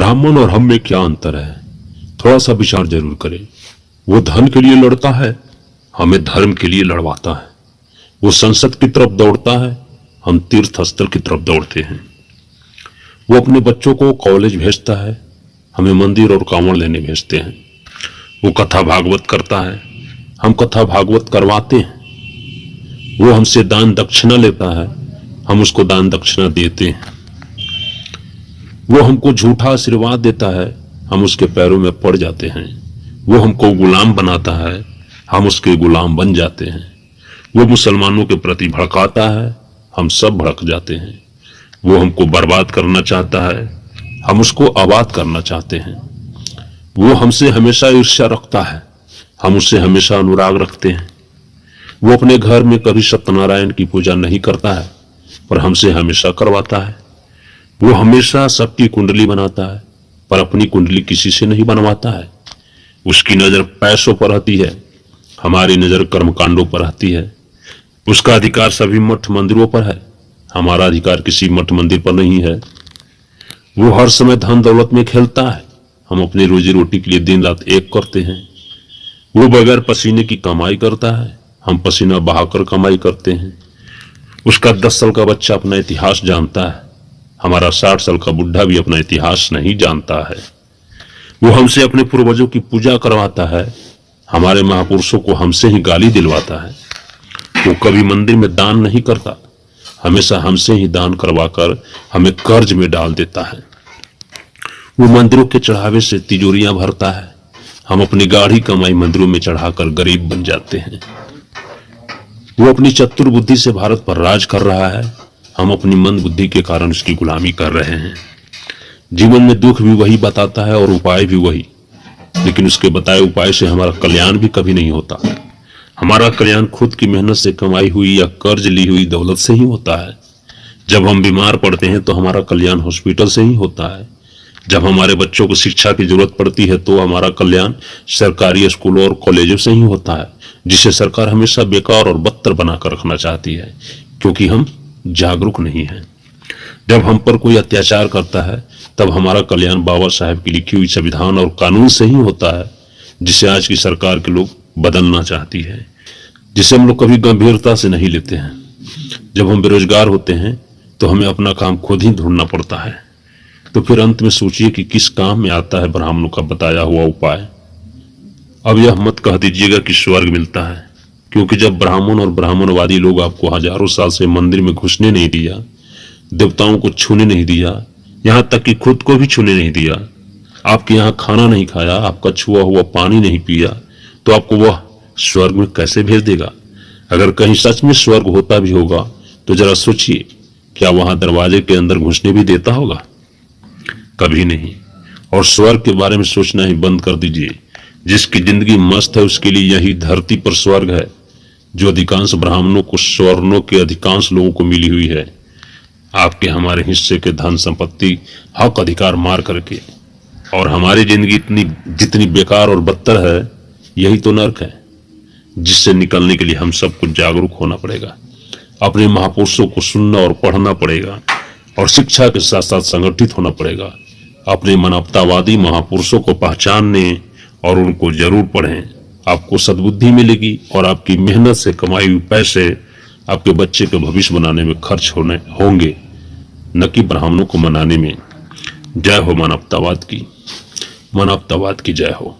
ब्राह्मण और हम में क्या अंतर है, थोड़ा सा विचार जरूर करें। वो धन के लिए लड़ता है, हमें धर्म के लिए लड़वाता है। वो संसद की तरफ दौड़ता है, हम तीर्थ स्थल की तरफ दौड़ते हैं। वो अपने बच्चों को कॉलेज भेजता है, हमें मंदिर और कांवड़ लेने भेजते हैं। वो कथा भागवत करता है, हम कथा भागवत करवाते हैं। वो हमसे दान दक्षिणा लेता है, हम उसको दान दक्षिणा देते हैं। वो हमको झूठा आशीर्वाद देता है, हम उसके पैरों में पड़ जाते हैं। वो हमको गुलाम बनाता है, हम उसके गुलाम बन जाते हैं। वो मुसलमानों के प्रति भड़काता है, हम सब भड़क जाते हैं। वो हमको बर्बाद करना चाहता है, हम उसको आबाद करना चाहते हैं। वो हमसे हमेशा ईर्ष्या रखता है, हम उससे हमेशा अनुराग रखते हैं। वो अपने घर में कभी सत्यनारायण की पूजा नहीं करता है, पर हमसे हमेशा करवाता है। वो हमेशा सबकी कुंडली बनाता है, पर अपनी कुंडली किसी से नहीं बनवाता है। उसकी नजर पैसों पर रहती है, हमारी नजर कर्मकांडों पर रहती है। उसका अधिकार सभी मठ मंदिरों पर है, हमारा अधिकार किसी मठ मंदिर पर नहीं है। वो हर समय धन दौलत में खेलता है, हम अपनी रोजी रोटी के लिए दिन रात एक करते हैं। वो बगैर पसीने की कमाई करता है, हम पसीना बहाकर कमाई करते हैं। उसका 10 साल का बच्चा अपना इतिहास जानता है, हमारा 60 साल का बुढ़ा भी अपना इतिहास नहीं जानता है। वो हमसे अपने पूर्वजों की पूजा करवाता है, हमारे महापुरुषों को हमसे ही गाली दिलवाता है। वो कभी मंदिर में दान नहीं करता, हमेशा हमसे ही दान करवाकर हमें कर्ज में डाल देता है। वो मंदिरों के चढ़ावे से तिजोरियां भरता है, हम अपनी गाढ़ी कमाई मंदिरों में चढ़ाकर गरीब बन जाते हैं। वो अपनी चतुर बुद्धि से भारत पर राज कर रहा है, हम अपनी मंद बुद्धि के कारण उसकी गुलामी कर रहे हैं। जीवन में दुख भी वही बताता है और उपाय भी वही, लेकिन उसके बताए उपाय से हमारा कल्याण भी कभी नहीं होता। हमारा कल्याण खुद की मेहनत से कमाई हुई या कर्ज ली हुई दौलत से ही होता है। जब हम बीमार पड़ते हैं तो हमारा कल्याण हॉस्पिटल से ही होता है। जब हमारे बच्चों को शिक्षा की जरूरत पड़ती है तो हमारा कल्याण सरकारी स्कूलों और कॉलेजों से ही होता है, जिसे सरकार हमेशा बेकार और बदतर बनाकर रखना चाहती है, क्योंकि हम जागरूक नहीं हैं। जब हम पर कोई अत्याचार करता है तब हमारा कल्याण बाबा साहेब की लिखी हुई संविधान और कानून से ही होता है, जिसे आज की सरकार के लोग बदलना चाहती है, जिसे हम लोग कभी गंभीरता से नहीं लेते हैं। जब हम बेरोजगार होते हैं तो हमें अपना काम खुद ही ढूंढना पड़ता है। तो फिर अंत में सोचिए कि किस काम में आता है ब्राह्मणों का बताया हुआ उपाय। अब यह मत कह दीजिएगा कि स्वर्ग मिलता है, क्योंकि जब ब्राह्मण और ब्राह्मणवादी लोग आपको हजारों साल से मंदिर में घुसने नहीं दिया, देवताओं को छूने नहीं दिया, यहां तक कि खुद को भी छूने नहीं दिया, आपके यहां खाना नहीं खाया, आपका छुआ हुआ पानी नहीं पिया, तो आपको वह स्वर्ग में कैसे भेज देगा? अगर कहीं सच में स्वर्ग होता भी होगा तो जरा सोचिए, क्या वहां दरवाजे के अंदर घुसने भी देता होगा? कभी नहीं। और स्वर्ग के बारे में सोचना ही बंद कर दीजिए। जिसकी जिंदगी मस्त है उसके लिए यही धरती पर स्वर्ग है, जो अधिकांश ब्राह्मणों को स्वर्णों के अधिकांश लोगों को मिली हुई है। आपके हमारे हिस्से के धन संपत्ति हक अधिकार मार करके, और हमारी जिंदगी जितनी बेकार और बदतर है, यही तो नर्क है, जिससे निकलने के लिए हम सबको जागरूक होना पड़ेगा। अपने महापुरुषों को सुनना और पढ़ना पड़ेगा, और शिक्षा के साथ साथ संगठित होना पड़ेगा। अपने मानवतावादी महापुरुषों को पहचानने और उनको जरूर पढ़ें। आपको सद्बुद्धि मिलेगी और आपकी मेहनत से कमाई हुई पैसे आपके बच्चे के भविष्य बनाने में खर्च होंगे, न कि ब्राह्मणों को मनाने में। जय हो मानवतावाद की, मानवतावाद की जय हो।